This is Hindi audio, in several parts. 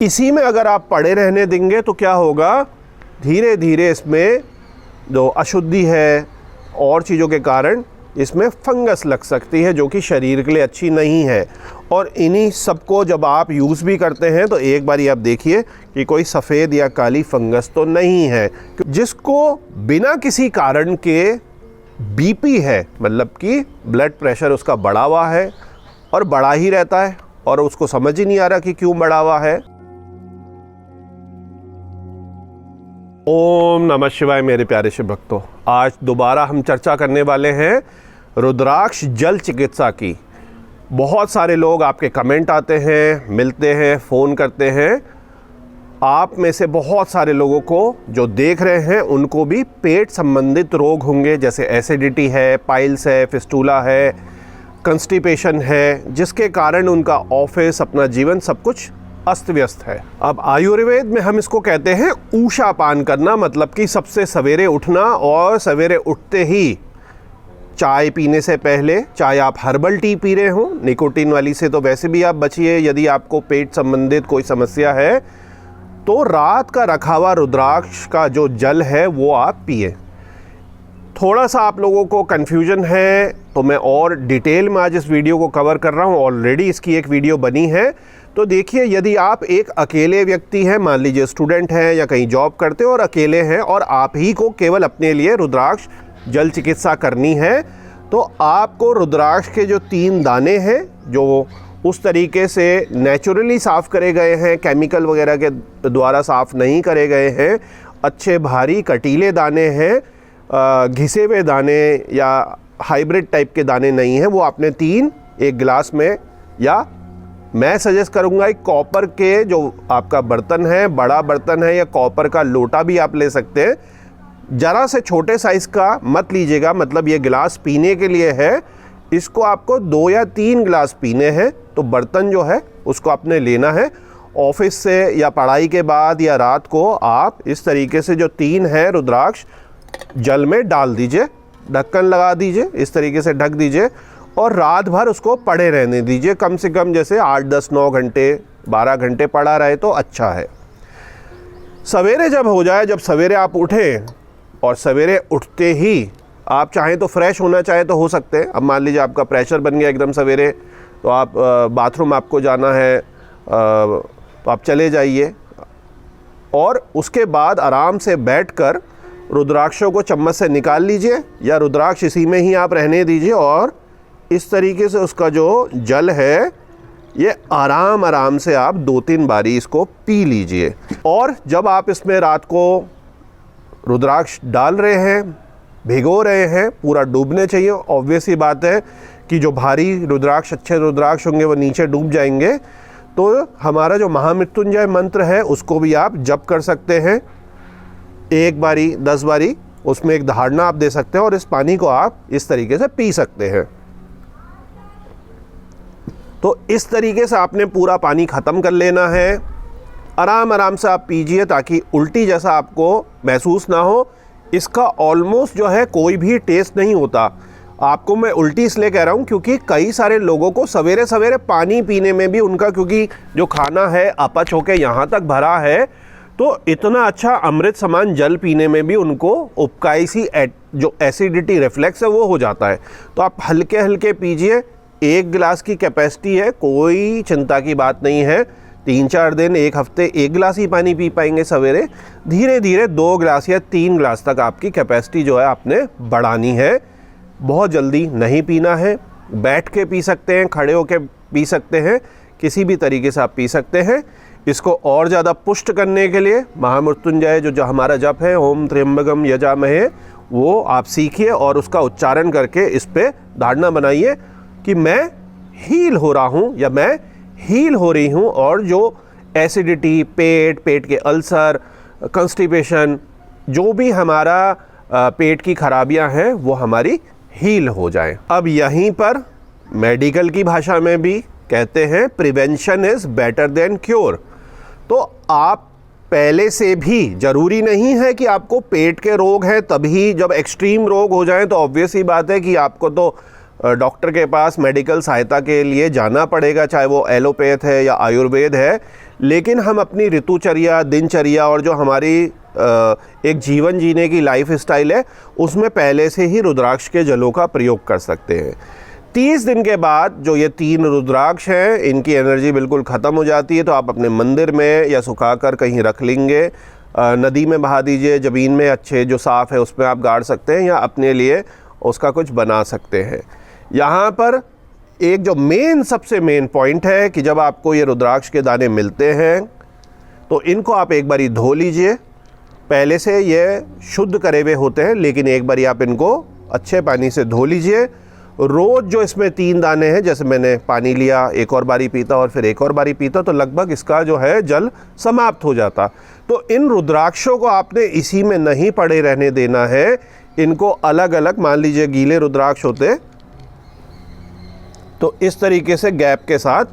इसी में अगर आप पड़े रहने देंगे तो क्या होगा, धीरे धीरे इसमें जो अशुद्धि है और चीज़ों के कारण इसमें फंगस लग सकती है, जो कि शरीर के लिए अच्छी नहीं है। और इन्हीं सबको जब आप यूज़ भी करते हैं तो एक बार आप देखिए कि कोई सफ़ेद या काली फंगस तो नहीं है। जिसको बिना किसी कारण के बीपी है, मतलब कि ब्लड प्रेशर उसका बढ़ा हुआ है और बढ़ा ही रहता है और उसको समझ ही नहीं आ रहा कि क्यों बढ़ा हुआ है। ओम नमः शिवाय मेरे प्यारे शिव भक्तों, आज दोबारा हम चर्चा करने वाले हैं रुद्राक्ष जल चिकित्सा की। बहुत सारे लोग आपके कमेंट आते हैं, मिलते हैं, फ़ोन करते हैं। आप में से बहुत सारे लोगों को जो देख रहे हैं उनको भी पेट संबंधित रोग होंगे, जैसे एसिडिटी है, पाइल्स है, फिस्टूला है, कंस्टिपेशन है, जिसके कारण उनका ऑफिस, अपना जीवन सब कुछ अस्त व्यस्त है। अब आयुर्वेद में हम इसको कहते हैं ऊषा पान करना, मतलब कि सबसे सवेरे उठना और सवेरे उठते ही चाय पीने से पहले, चाहे आप हर्बल टी पी रहे हो, निकोटीन वाली से तो वैसे भी आप बचिए। यदि आपको पेट संबंधित कोई समस्या है तो रात का रखा हुआ रुद्राक्ष का जो जल है वो आप पिए। थोड़ा सा आप लोगों को कन्फ्यूजन है तो मैं और डिटेल में आज इस वीडियो को कवर कर रहा हूँ। ऑलरेडी इसकी एक वीडियो बनी है, तो देखिए। यदि आप एक अकेले व्यक्ति हैं, मान लीजिए स्टूडेंट हैं या कहीं जॉब करते हो और अकेले हैं और आप ही को केवल अपने लिए रुद्राक्ष जल चिकित्सा करनी है, तो आपको रुद्राक्ष के जो 3 दाने हैं जो उस तरीके से नेचुरली साफ़ करे गए हैं, केमिकल वगैरह के द्वारा साफ़ नहीं करे गए हैं, अच्छे भारी कटीले दाने हैं, घिसे हुए दाने या हाइब्रिड टाइप के दाने नहीं हैं, वो आपने 3 एक गिलास में, या मैं सजेस्ट करूंगा एक कॉपर के जो आपका बर्तन है, बड़ा बर्तन है, या कॉपर का लोटा भी आप ले सकते हैं। ज़रा से छोटे साइज़ का मत लीजिएगा, मतलब ये गिलास पीने के लिए है, इसको आपको 2 या 3 गिलास पीने हैं। तो बर्तन जो है उसको आपने लेना है। ऑफिस से या पढ़ाई के बाद या रात को आप इस तरीके से जो 3 है रुद्राक्ष जल में डाल दीजिए, ढक्कन लगा दीजिए, इस तरीके से ढक दीजिए और रात भर उसको पड़े रहने दीजिए। कम से कम जैसे 8, 10, 9 घंटे, 12 घंटे पड़ा रहे तो अच्छा है। सवेरे जब हो जाए, जब सवेरे आप उठें और सवेरे उठते ही आप चाहें तो फ्रेश होना चाहे तो हो सकते हैं। अब मान लीजिए आपका प्रेशर बन गया एकदम सवेरे, तो आप बाथरूम आपको जाना है, तो आप चले जाइए और उसके बाद आराम से बैठकर रुद्राक्षों को चम्मच से निकाल लीजिए या रुद्राक्ष इसी में ही आप रहने दीजिए और इस तरीके से उसका जो जल है ये आराम आराम से आप 2-3 बारी इसको पी लीजिए। और जब आप इसमें रात को रुद्राक्ष डाल रहे हैं, भिगो रहे हैं, पूरा डूबने चाहिए। ऑब्वियस ही बात है कि जो भारी रुद्राक्ष, अच्छे रुद्राक्ष होंगे वो नीचे डूब जाएंगे। तो हमारा जो महामृत्युंजय मंत्र है उसको भी आप जप कर सकते हैं, 1 बारी, 10 बारी, उसमें एक धारणा आप दे सकते हैं और इस पानी को आप इस तरीके से पी सकते हैं। तो इस तरीके से आपने पूरा पानी ख़त्म कर लेना है। आराम आराम से आप पीजिए ताकि उल्टी जैसा आपको महसूस ना हो। इसका ऑलमोस्ट जो है कोई भी टेस्ट नहीं होता। आपको मैं उल्टी इसलिए कह रहा हूँ क्योंकि कई सारे लोगों को सवेरे सवेरे पानी पीने में भी उनका, क्योंकि जो खाना है अपच होके यहाँ तक भरा है, तो इतना अच्छा अमृत समान जल पीने में भी उनको उपकाई सी जो एसिडिटी रिफ्लेक्स है वो हो जाता है। तो आप हल्के हल्के पीजिए। 1 गिलास की कैपेसिटी है, कोई चिंता की बात नहीं है। 3-4 दिन, 1 हफ्ते 1 गिलास ही पानी पी पाएंगे सवेरे। धीरे धीरे 2 गिलास या 3 गिलास तक आपकी कैपेसिटी जो है आपने बढ़ानी है। बहुत जल्दी नहीं पीना है। बैठ के पी सकते हैं, खड़े होके पी सकते हैं, किसी भी तरीके से आप पी सकते हैं। इसको और ज़्यादा पुष्ट करने के लिए महामृत्युंजय जो हमारा जप है, ओम त्र्यंबकम यजामहे, वो आप सीखिए और उसका उच्चारण करके इस पर धारणा बनाइए कि मैं हील हो रहा हूँ या मैं हील हो रही हूँ, और जो एसिडिटी, पेट के अल्सर, कंस्टिपेशन, जो भी हमारा पेट की खराबियाँ हैं वो हमारी हील हो जाए। अब यहीं पर मेडिकल की भाषा में भी कहते हैं prevention is better than cure. तो आप पहले से भी, ज़रूरी नहीं है कि आपको पेट के रोग हैं तभी, जब एक्सट्रीम रोग हो जाए तो ऑब्वियस ही बात है कि आपको तो डॉक्टर के पास मेडिकल सहायता के लिए जाना पड़ेगा, चाहे वो एलोपैथ है या आयुर्वेद है। लेकिन हम अपनी ऋतुचर्या, दिनचर्या और जो हमारी एक जीवन जीने की लाइफ स्टाइल है, उसमें पहले से ही रुद्राक्ष के जलों का प्रयोग कर सकते हैं। 30 दिन के बाद जो ये 3 रुद्राक्ष हैं, इनकी एनर्जी बिल्कुल ख़त्म हो जाती है, तो आप अपने मंदिर में या सुखाकर कहीं रख लेंगे, नदी में बहा दीजिए, ज़मीन में अच्छे जो साफ़ है उसमें आप गाड़ सकते हैं, या अपने लिए उसका कुछ बना सकते हैं। यहाँ पर एक जो सबसे मेन पॉइंट है कि जब आपको ये रुद्राक्ष के दाने मिलते हैं तो इनको आप एक बारी धो लीजिए। पहले से ये शुद्ध करे हुए होते हैं, लेकिन एक बारी आप इनको अच्छे पानी से धो लीजिए। रोज़ जो इसमें 3 दाने हैं, जैसे मैंने पानी लिया, एक और बारी पीता और फिर एक और बारी पीता, तो लगभग इसका जो है जल समाप्त हो जाता। तो इन रुद्राक्षों को आपने इसी में नहीं पड़े रहने देना है, इनको अलग अलग, मान लीजिए गीले रुद्राक्ष होते तो इस तरीके से गैप के साथ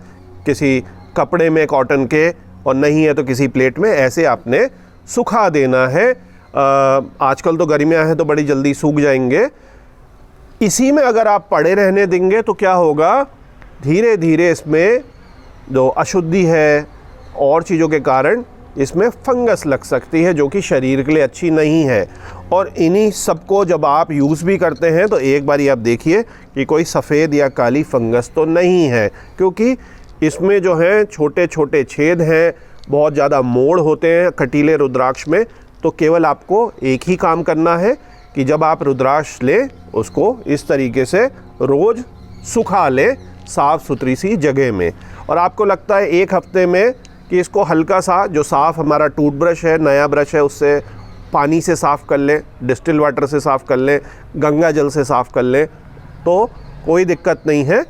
किसी कपड़े में कॉटन के, और नहीं है तो किसी प्लेट में, ऐसे आपने सुखा देना है। आजकल तो गर्मियां हैं तो बड़ी जल्दी सूख जाएंगे। इसी में अगर आप पड़े रहने देंगे तो क्या होगा, धीरे धीरे इसमें जो अशुद्धि है और चीज़ों के कारण इसमें फंगस लग सकती है, जो कि शरीर के लिए अच्छी नहीं है। और इन्हीं सबको जब आप यूज़ भी करते हैं तो एक बारी आप देखिए कि कोई सफ़ेद या काली फंगस तो नहीं है, क्योंकि इसमें जो है छोटे छोटे छेद हैं, बहुत ज़्यादा मोड़ होते हैं कटीले रुद्राक्ष में। तो केवल आपको एक ही काम करना है कि जब आप रुद्राक्ष लें उसको इस तरीके से रोज़ सुखा लें साफ़ सुथरी सी जगह में। और आपको लगता है 1 हफ्ते में कि इसको हल्का सा, जो साफ़ हमारा टूथब्रश है, नया ब्रश है, उससे पानी से साफ़ कर लें, डिस्टिल वाटर से साफ़ कर लें, गंगा जल से साफ़ कर लें, तो कोई दिक्कत नहीं है।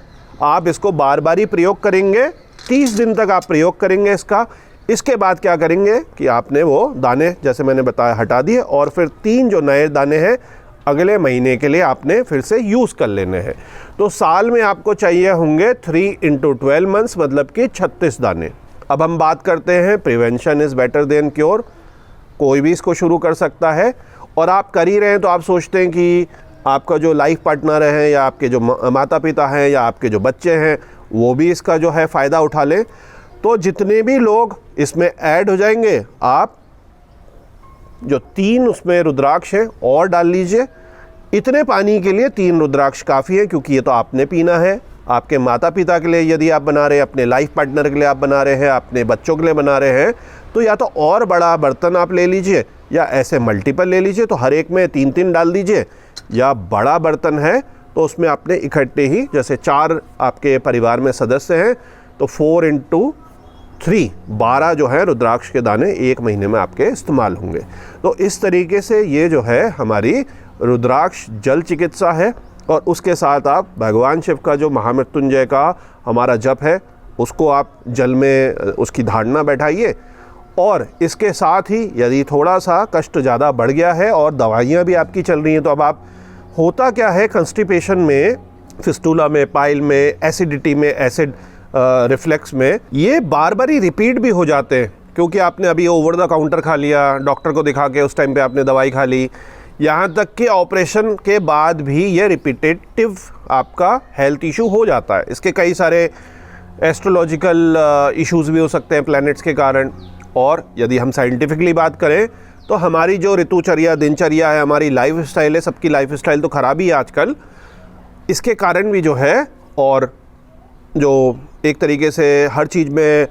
आप इसको बार बार ही प्रयोग करेंगे, 30 दिन तक आप प्रयोग करेंगे इसका। इसके बाद क्या करेंगे कि आपने वो दाने, जैसे मैंने बताया, हटा दिए, और फिर 3 जो नए दाने हैं अगले महीने के लिए आपने फिर से यूज़ कर लेने हैं। तो साल में आपको चाहिए होंगे 3 × 12 मंथ्स, मतलब कि 36 दाने। अब हम बात करते हैं prevention is better than cure. कोई भी इसको शुरू कर सकता है, और आप कर ही रहे हैं तो आप सोचते हैं कि आपका जो लाइफ पार्टनर है, या आपके जो माता पिता हैं, या आपके जो बच्चे हैं, वो भी इसका जो है फ़ायदा उठा लें। तो जितने भी लोग इसमें ऐड हो जाएंगे, आप जो 3 उसमें रुद्राक्ष हैं और डाल लीजिए। इतने पानी के लिए 3 रुद्राक्ष काफ़ी है, क्योंकि ये तो आपने पीना है। आपके माता पिता के लिए यदि आप बना रहे हैं, अपने लाइफ पार्टनर के लिए आप बना रहे हैं, अपने बच्चों के लिए बना रहे हैं, तो या तो और बड़ा बर्तन आप ले लीजिए, या ऐसे मल्टीपल ले लीजिए, तो हर एक में 3-3 डाल दीजिए। या बड़ा बर्तन है तो उसमें आपने इकट्ठे ही, जैसे 4 आपके परिवार में सदस्य हैं, तो 4 × 3 12 जो है रुद्राक्ष के दाने 1 महीने में आपके इस्तेमाल होंगे। तो इस तरीके से ये जो है हमारी रुद्राक्ष जल चिकित्सा है। और उसके साथ आप भगवान शिव का जो महामृत्युंजय का हमारा जप है, उसको आप जल में उसकी धारणा बैठाइए। और इसके साथ ही यदि थोड़ा सा कष्ट ज़्यादा बढ़ गया है और दवाइयाँ भी आपकी चल रही हैं, तो अब आप, होता क्या है कंस्टिपेशन में, फिस्टूला में, पाइल में, एसिडिटी में, एसिड रिफ्लेक्स में, ये बार बार ही रिपीट भी हो जाते हैं, क्योंकि आपने अभी ओवर द काउंटर खा लिया, डॉक्टर को दिखा के उस टाइम पे आपने दवाई खा ली, यहाँ तक कि ऑपरेशन के बाद भी ये रिपीटेटिव आपका हेल्थ इशू हो जाता है। इसके कई सारे एस्ट्रोलॉजिकल इश्यूज़ भी हो सकते हैं प्लैनेट्स के कारण। और यदि हम साइंटिफिकली बात करें तो हमारी जो ऋतुचर्या, दिनचर्या है, हमारी लाइफ स्टाइल है, सबकी लाइफ स्टाइल तो ख़राब ही है आजकल, इसके कारण भी जो है, और जो एक तरीके से हर चीज़ में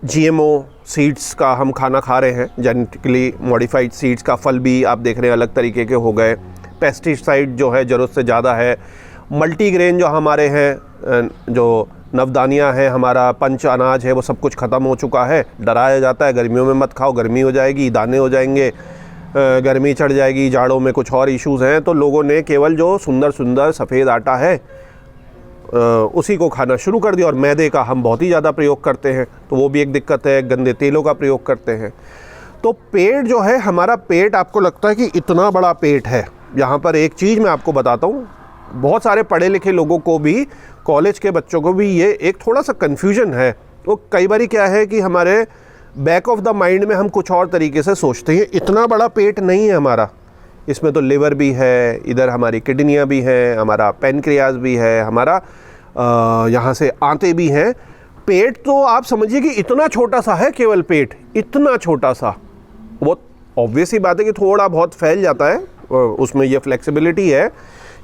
GMO सीड्स का हम खाना खा रहे हैं, जेनेटिकली मॉडिफाइड सीड्स का फल भी आप देख रहे हैं अलग तरीके के हो गए, पेस्टिसाइड जो है ज़रूरत से ज़्यादा है, मल्टीग्रेन जो हमारे हैं, जो नवदानियाँ हैं, हमारा पंच अनाज है, वो सब कुछ ख़त्म हो चुका है। डराया जाता है गर्मियों में मत खाओ, गर्मी हो जाएगी, दाने हो जाएंगे, गर्मी चढ़ जाएगी, जाड़ों में कुछ और इश्यूज़ हैं। तो लोगों ने केवल जो सुंदर सुंदर सफ़ेद आटा है उसी को खाना शुरू कर दिया, और मैदे का हम बहुत ही ज़्यादा प्रयोग करते हैं, तो वो भी एक दिक्कत है। गंदे तेलों का प्रयोग करते हैं। तो पेट जो है हमारा, पेट आपको लगता है कि इतना बड़ा पेट है। यहाँ पर एक चीज़ मैं आपको बताता हूँ, बहुत सारे पढ़े लिखे लोगों को भी, कॉलेज के बच्चों को भी ये एक थोड़ा सा कन्फ्यूजन है। तो कई बार क्या है कि हमारे बैक ऑफ द माइंड में हम कुछ और तरीके से सोचते हैं, इतना बड़ा पेट नहीं है हमारा, इसमें तो लिवर भी है, इधर हमारी किडनियाँ भी हैं, हमारा पेनक्रियाज भी है, हमारा यहाँ से आंतें भी हैं। पेट तो आप समझिए कि इतना छोटा सा है, केवल पेट इतना छोटा सा। बहुत ऑब्वियस ही बात है कि थोड़ा बहुत फैल जाता है, उसमें ये फ्लेक्सिबिलिटी है।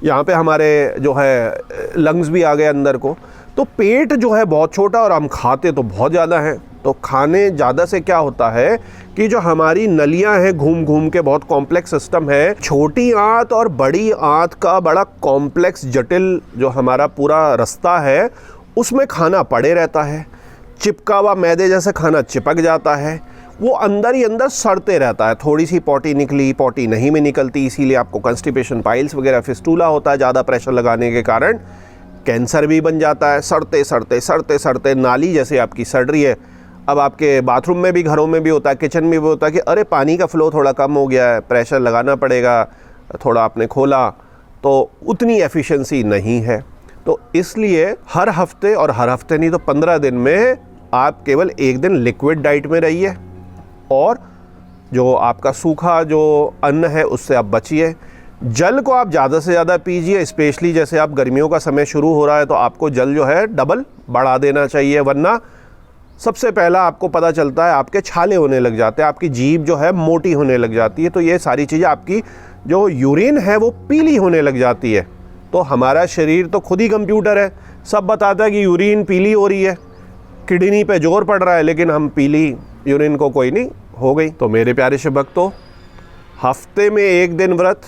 यहाँ पे हमारे जो है लंग्स भी आ गए अंदर को। तो पेट जो है बहुत छोटा और हम खाते तो बहुत ज़्यादा हैं। तो खाने ज़्यादा से क्या होता है कि जो हमारी नलियाँ हैं घूम घूम के, बहुत कॉम्प्लेक्स सिस्टम है। छोटी आंत और बड़ी आंत का बड़ा कॉम्प्लेक्स जटिल जो हमारा पूरा रास्ता है, उसमें खाना पड़े रहता है। चिपका हुआ मैदे जैसे खाना चिपक जाता है, वो अंदर ही अंदर सड़ते रहता है। थोड़ी सी पॉटी निकली, पॉटी नहीं में निकलती, इसीलिए आपको कंस्टिपेशन, पाइल्स वगैरह, फिस्टूला होता है ज़्यादा प्रेशर लगाने के कारण। कैंसर भी बन जाता है, सड़ते सड़ते सड़ते सड़ते नाली जैसे आपकी सड़ रही है। अब आपके बाथरूम में भी, घरों में भी होता है, किचन में भी होता है कि अरे पानी का फ़्लो थोड़ा कम हो गया है, प्रेशर लगाना पड़ेगा, थोड़ा आपने खोला, तो उतनी एफिशिएंसी नहीं है। तो इसलिए हर हफ्ते, और हर हफ्ते नहीं तो 15 दिन में आप केवल एक दिन लिक्विड डाइट में रहिए और जो आपका सूखा जो अन्न है उससे आप बचिए। जल को आप ज़्यादा से ज़्यादा पीजिए, स्पेशली जैसे आप गर्मियों का समय शुरू हो रहा है तो आपको जल जो है डबल बढ़ा देना चाहिए, वरना सबसे पहला आपको पता चलता है आपके छाले होने लग जाते हैं, आपकी जीभ जो है मोटी होने लग जाती है। तो ये सारी चीज़ें, आपकी जो यूरिन है वो पीली होने लग जाती है। तो हमारा शरीर तो खुद ही कंप्यूटर है, सब बताता है कि यूरिन पीली हो रही है, किडनी पे जोर पड़ रहा है, लेकिन हम पीली यूरिन को कोई नहीं हो गई। तो मेरे प्यारे से भक्तों, हफ्ते में एक दिन व्रत,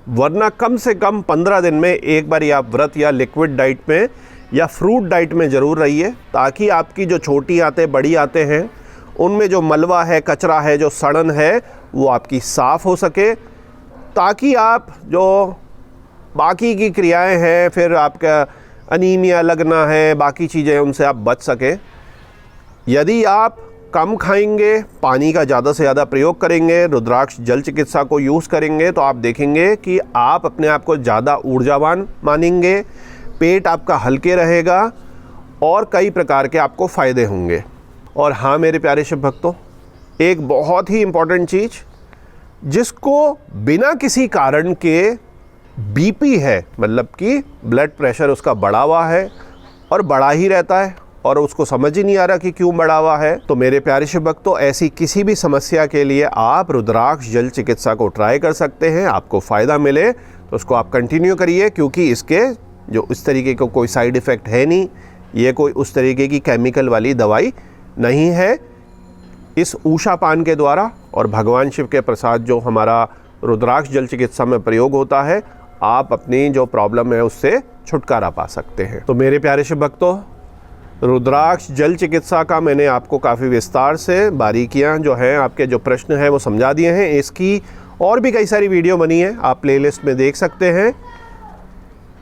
वरना कम से कम 15 दिन में एक बार आप व्रत या लिक्विड डाइट में या फ्रूट डाइट में ज़रूर रहिए, ताकि आपकी जो छोटी आंतें, बड़ी आंतें हैं, उनमें जो मलबा है, कचरा है, जो सड़न है, वो आपकी साफ़ हो सके, ताकि आप जो बाकी की क्रियाएं हैं, फिर आपका अनीमिया लगना है, बाकी चीज़ें, उनसे आप बच सकें। यदि आप कम खाएंगे, पानी का ज़्यादा से ज़्यादा प्रयोग करेंगे, रुद्राक्ष जल चिकित्सा को यूज़ करेंगे, तो आप देखेंगे कि आप अपने आप को ज़्यादा ऊर्जावान मानेंगे, पेट आपका हल्के रहेगा और कई प्रकार के आपको फ़ायदे होंगे। और हाँ मेरे प्यारे शिव भक्तों, एक बहुत ही इम्पॉर्टेंट चीज़, जिसको बिना किसी कारण के बीपी है, मतलब कि ब्लड प्रेशर उसका बढ़ा हुआ है और बढ़ा ही रहता है और उसको समझ ही नहीं आ रहा कि क्यों बढ़ा हुआ है, तो मेरे प्यारे शिव भक्तों, ऐसी किसी भी समस्या के लिए आप रुद्राक्ष जल चिकित्सा को ट्राई कर सकते हैं। आपको फ़ायदा मिले तो उसको आप कंटिन्यू करिए, क्योंकि इसके जो इस तरीके का कोई साइड इफ़ेक्ट है नहीं, ये कोई उस तरीके की केमिकल वाली दवाई नहीं है। इस ऊषा पान के द्वारा और भगवान शिव के प्रसाद जो हमारा रुद्राक्ष जल चिकित्सा में प्रयोग होता है, आप अपनी जो प्रॉब्लम है उससे छुटकारा पा सकते हैं। तो मेरे प्यारे शिव भक्तों, रुद्राक्ष जल चिकित्सा का मैंने आपको काफ़ी विस्तार से, बारीकियां जो हैं, आपके जो प्रश्न हैं वो समझा दिए हैं। इसकी और भी कई सारी वीडियो बनी है, आप प्लेलिस्ट में देख सकते हैं।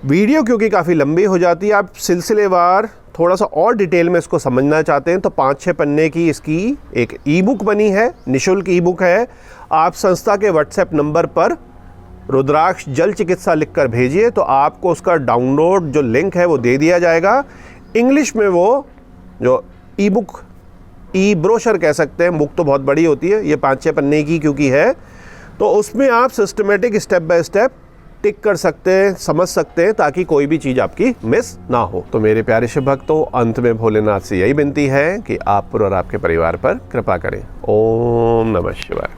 वीडियो क्योंकि काफ़ी लंबी हो जाती है, आप सिलसिलेवार थोड़ा सा और डिटेल में इसको समझना चाहते हैं, तो 5-6 पन्ने की इसकी एक ई बुक बनी है, निःशुल्क ई बुक है। आप संस्था के व्हाट्सएप नंबर पर रुद्राक्ष जल चिकित्सा लिखकर भेजिए, तो आपको उसका डाउनलोड जो लिंक है वो दे दिया जाएगा। इंग्लिश में वो जो ई बुक, ई ब्रोशर कह सकते हैं, बुक तो बहुत बड़ी होती है, ये 5-6 पन्ने की क्योंकि है, तो उसमें आप सिस्टमेटिक स्टेप बाय स्टेप टिक कर सकते हैं, समझ सकते हैं, ताकि कोई भी चीज़ आपकी मिस ना हो। तो मेरे प्यारे शिव भक्तों, अंत में भोलेनाथ से यही विनती है कि आप पर और आपके परिवार पर कृपा करें। ओम नमः शिवाय।